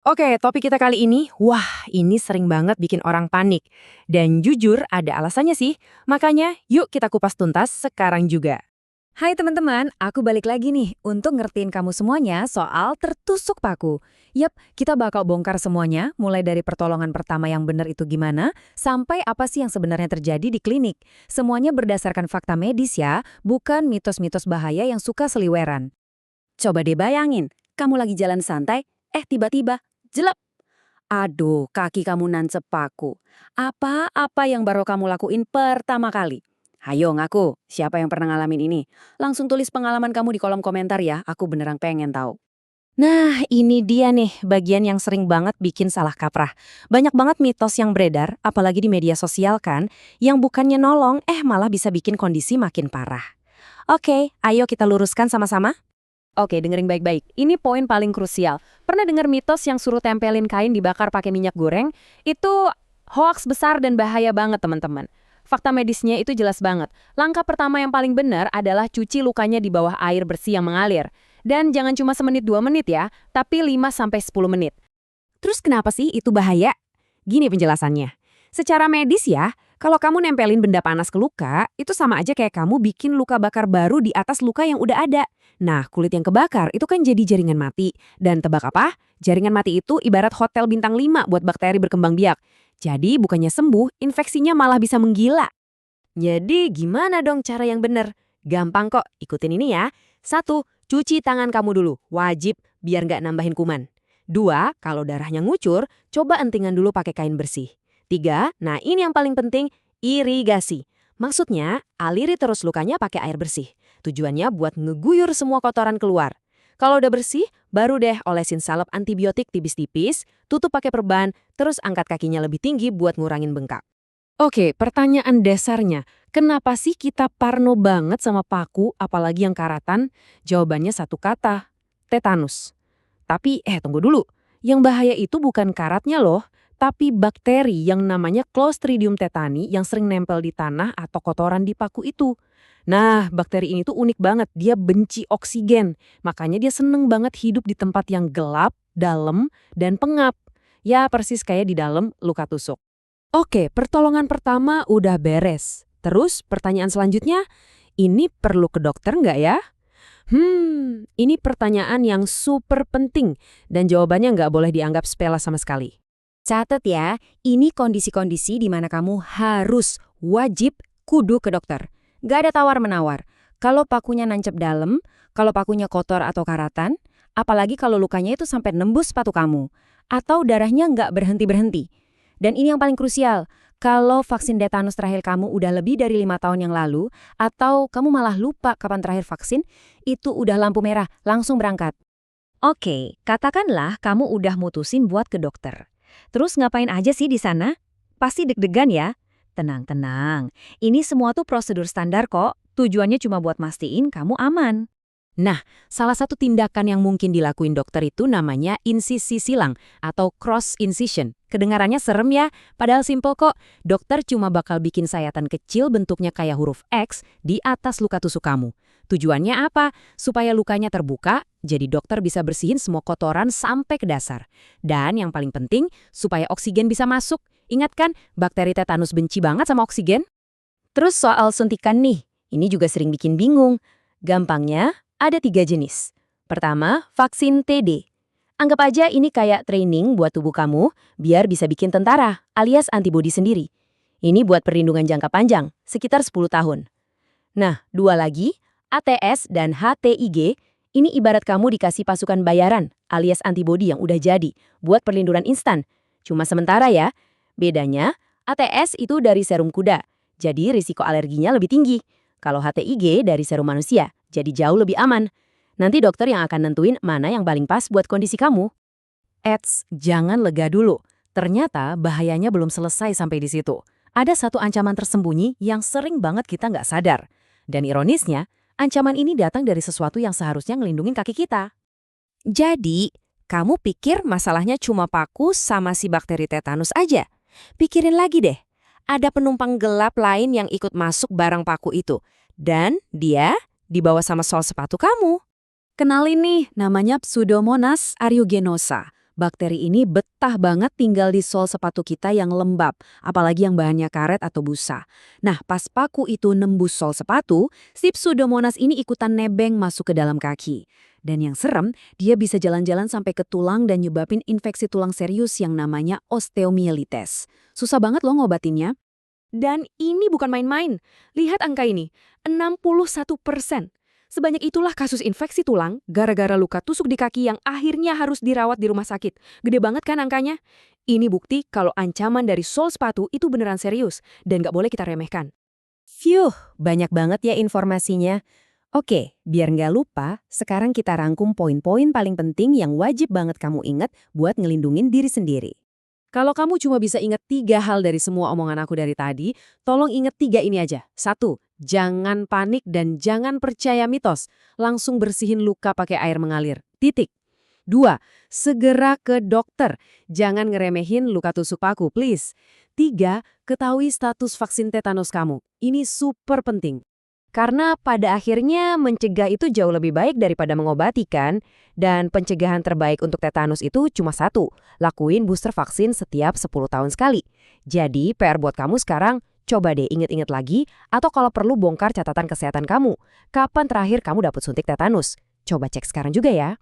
Oke, topik kita kali ini, wah ini sering banget bikin orang panik. Dan jujur ada alasannya sih, makanya yuk kita kupas tuntas sekarang juga. Hai teman-teman, aku balik lagi nih untuk ngertiin kamu semuanya soal tertusuk paku. Yap, kita bakal bongkar semuanya, mulai dari pertolongan pertama yang benar itu gimana, sampai apa sih yang sebenarnya terjadi di klinik. Semuanya berdasarkan fakta medis ya, bukan mitos-mitos bahaya yang suka seliweran. Coba deh bayangin, kamu lagi jalan santai, tiba-tiba, jelek. Aduh, kaki kamu nancep paku. Apa yang baru kamu lakuin pertama kali? Hayo ngaku, siapa yang pernah ngalamin ini? Langsung tulis pengalaman kamu di kolom komentar ya, aku beneran pengen tahu. Nah, ini dia nih bagian yang sering banget bikin salah kaprah. Banyak banget mitos yang beredar, apalagi di media sosial kan, yang bukannya nolong, malah bisa bikin kondisi makin parah. Oke, ayo kita luruskan sama-sama. Oke, dengerin baik-baik. Ini poin paling krusial. Pernah dengar mitos yang suruh tempelin kain dibakar pakai minyak goreng? Itu hoaks besar dan bahaya banget, teman-teman. Fakta medisnya itu jelas banget. Langkah pertama yang paling benar adalah cuci lukanya di bawah air bersih yang mengalir. Dan jangan cuma semenit 2 menit ya, tapi 5-10 menit. Terus kenapa sih itu bahaya? Gini penjelasannya. Secara medis ya, kalau kamu nempelin benda panas ke luka, itu sama aja kayak kamu bikin luka bakar baru di atas luka yang udah ada. Nah, kulit yang kebakar itu kan jadi jaringan mati. Dan tebak apa? Jaringan mati itu ibarat hotel bintang 5 buat bakteri berkembang biak. Jadi bukannya sembuh, infeksinya malah bisa menggila. Jadi gimana dong cara yang bener? Gampang kok, ikutin ini ya. 1. Cuci tangan kamu dulu, wajib biar nggak nambahin kuman. 2. Kalau darahnya ngucur, coba entingan dulu pakai kain bersih. 3. Nah ini yang paling penting, irigasi. Maksudnya, aliri terus lukanya pakai air bersih. Tujuannya buat ngeguyur semua kotoran keluar. Kalau udah bersih, baru deh olesin salep antibiotik tipis-tipis, tutup pakai perban, terus angkat kakinya lebih tinggi buat ngurangin bengkak. Oke, pertanyaan dasarnya, kenapa sih kita parno banget sama paku, apalagi yang karatan? Jawabannya satu kata, tetanus. Tapi, tunggu dulu. Yang bahaya itu bukan karatnya loh, tapi bakteri yang namanya Clostridium tetani yang sering nempel di tanah atau kotoran di paku itu. Nah, bakteri ini tuh unik banget, dia benci oksigen. Makanya dia seneng banget hidup di tempat yang gelap, dalam, dan pengap. Ya, persis kayak di dalam luka tusuk. Oke, pertolongan pertama udah beres. Terus pertanyaan selanjutnya, ini perlu ke dokter nggak ya? Ini pertanyaan yang super penting dan jawabannya nggak boleh dianggap sepele sama sekali. Catat ya, ini kondisi-kondisi di mana kamu harus, wajib, kudu ke dokter. Gak ada tawar-menawar. Kalau pakunya nancep dalam, kalau pakunya kotor atau karatan, apalagi kalau lukanya itu sampai nembus sepatu kamu, atau darahnya nggak berhenti-berhenti. Dan ini yang paling krusial, kalau vaksin tetanus terakhir kamu udah lebih dari 5 tahun yang lalu, atau kamu malah lupa kapan terakhir vaksin, itu udah lampu merah, langsung berangkat. Oke, katakanlah kamu udah mutusin buat ke dokter. Terus ngapain aja sih di sana? Pasti deg-degan ya? Tenang-tenang, ini semua tuh prosedur standar kok. Tujuannya cuma buat mastiin kamu aman. Nah, salah satu tindakan yang mungkin dilakuin dokter itu namanya insisi silang atau cross incision. Kedengarannya serem ya, padahal simple kok. Dokter cuma bakal bikin sayatan kecil bentuknya kayak huruf X di atas luka tusuk kamu. Tujuannya apa? Supaya lukanya terbuka, jadi dokter bisa bersihin semua kotoran sampai ke dasar. Dan yang paling penting, supaya oksigen bisa masuk. Ingat kan, bakteri tetanus benci banget sama oksigen? Terus soal suntikan nih, ini juga sering bikin bingung. Gampangnya, ada 3 jenis. Pertama, vaksin TD. Anggap aja ini kayak training buat tubuh kamu, biar bisa bikin tentara, alias antibodi sendiri. Ini buat perlindungan jangka panjang, sekitar 10 tahun. Nah, 2 lagi, ATS dan HTIG, ini ibarat kamu dikasih pasukan bayaran, alias antibodi yang udah jadi, buat perlindungan instan. Cuma sementara ya. Bedanya, ATS itu dari serum kuda, jadi risiko alerginya lebih tinggi. Kalau HTIG dari serum manusia, jadi jauh lebih aman. Nanti dokter yang akan nentuin mana yang paling pas buat kondisi kamu. Eits, jangan lega dulu. Ternyata bahayanya belum selesai sampai di situ. Ada satu ancaman tersembunyi yang sering banget kita nggak sadar. Dan ironisnya, ancaman ini datang dari sesuatu yang seharusnya ngelindungin kaki kita. Jadi, kamu pikir masalahnya cuma paku sama si bakteri tetanus aja? Pikirin lagi deh. Ada penumpang gelap lain yang ikut masuk barang paku itu. Dan dia dibawa sama sol sepatu kamu. Kenalin nih, namanya Pseudomonas aeruginosa. Bakteri ini betah banget tinggal di sol sepatu kita yang lembab, apalagi yang bahannya karet atau busa. Nah, pas paku itu nembus sol sepatu, si Pseudomonas ini ikutan nebeng masuk ke dalam kaki. Dan yang serem, dia bisa jalan-jalan sampai ke tulang dan nyebabin infeksi tulang serius yang namanya osteomyelitis. Susah banget loh ngobatinnya. Dan ini bukan main-main. Lihat angka ini, 61%. Sebanyak itulah kasus infeksi tulang gara-gara luka tusuk di kaki yang akhirnya harus dirawat di rumah sakit. Gede banget kan angkanya? Ini bukti kalau ancaman dari sol sepatu itu beneran serius dan nggak boleh kita remehkan. Phew, banyak banget ya informasinya. Oke, biar nggak lupa, sekarang kita rangkum poin-poin paling penting yang wajib banget kamu ingat buat ngelindungin diri sendiri. Kalau kamu cuma bisa ingat 3 hal dari semua omongan aku dari tadi, tolong ingat 3 ini aja. 1. Jangan panik dan jangan percaya mitos. Langsung bersihin luka pakai air mengalir. Titik. 2. Segera ke dokter. Jangan ngeremehin luka tusuk paku, please. 3. Ketahui status vaksin tetanus kamu. Ini super penting. Karena pada akhirnya mencegah itu jauh lebih baik daripada mengobati kan? Dan pencegahan terbaik untuk tetanus itu cuma 1, lakuin booster vaksin setiap 10 tahun sekali. Jadi PR buat kamu sekarang, coba deh inget-inget lagi, atau kalau perlu bongkar catatan kesehatan kamu. Kapan terakhir kamu dapat suntik tetanus? Coba cek sekarang juga ya.